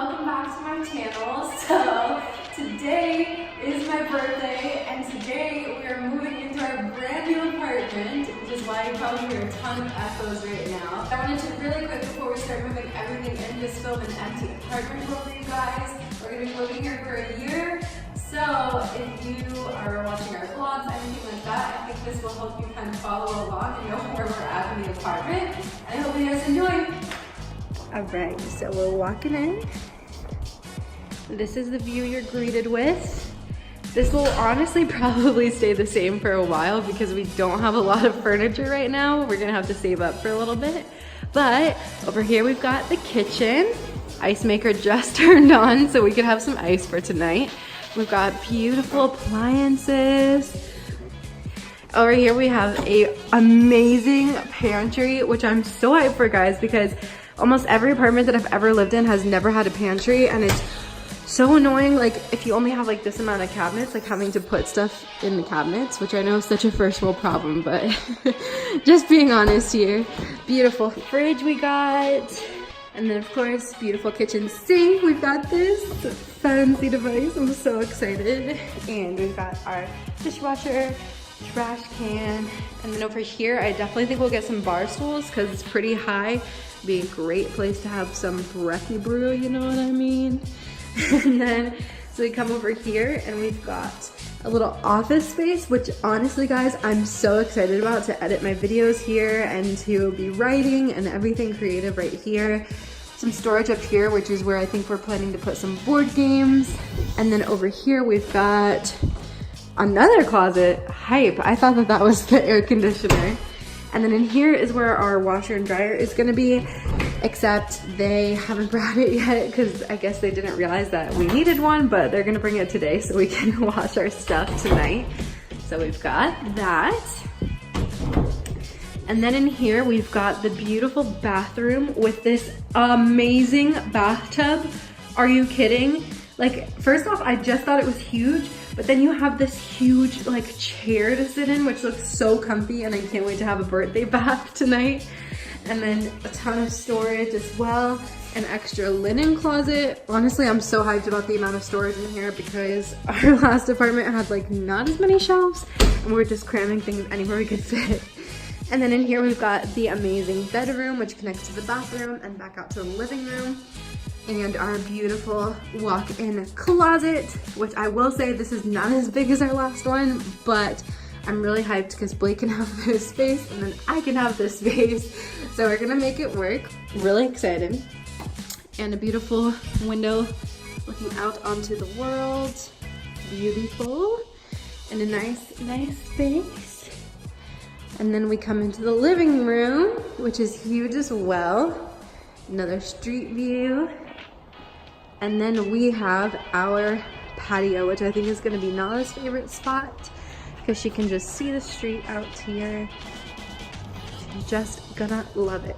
welcome back to my channel. So today is my birthday and today we are moving into our brand new apartment, which is why you probably hear a ton of echoes right now. I wanted to really quick before we start moving everything in, just film an empty apartment tour for you guys. We're going to be living here for a year. So if you are watching our vlogs, anything like that, I think this will help you kind of follow along and know where we're at in the apartment. And I hope you guys enjoy. Alright, so we're walking in. This is the view you're greeted with. This will honestly probably stay the same for a while because we don't have a lot of furniture right now. We're gonna have to save up for a little bit. But over here we've got the kitchen. Ice maker just turned on so we can have some ice for tonight. We've got beautiful appliances. Over here we have a amazing pantry, which I'm so hyped for, guys, because almost every apartment that I've ever lived in has never had a pantry, and it's so annoying, like if you only have like this amount of cabinets, like having to put stuff in the cabinets, which I know is such a first world problem, but just being honest here. Beautiful fridge we got. And then of course, beautiful kitchen sink. We've got this fancy device. I'm so excited. And we've got our dishwasher, trash can. And then over here, I definitely think we'll get some bar stools because it's pretty high. Be a great place to have some breathy brew, you know what I mean? And then, so we come over here and we've got a little office space, which honestly, guys, I'm so excited about, to edit my videos here and to be writing and everything creative right here. Some storage up here, which is where I think we're planning to put some board games. And then over here, we've got another closet. Hype. I thought that that was the air conditioner. And then in here is where our washer and dryer is gonna be, except they haven't brought it yet because I guess they didn't realize that we needed one, but they're gonna bring it today so we can wash our stuff tonight. So we've got that. And then in here, we've got the beautiful bathroom with this amazing bathtub. Are you kidding? Like, first off, I just thought it was huge, but then you have this huge like chair to sit in, which looks so comfy, and I can't wait to have a birthday bath tonight. And then a ton of storage as well, an extra linen closet. Honestly, I'm so hyped about the amount of storage in here because our last apartment had like not as many shelves, and we're just cramming things anywhere we could fit. And then in here we've got the amazing bedroom, which connects to the bathroom and back out to the living room. And our beautiful walk-in closet, which I will say this is not as big as our last one, but I'm really hyped because Blake can have this space and then I can have this space. So we're gonna make it work. Really excited. And a beautiful window looking out onto the world. Beautiful. And a nice space. And then we come into the living room, which is huge as well. Another street view. And then we have our patio, which I think is gonna be Nala's favorite spot because she can just see the street out here. She's just gonna love it.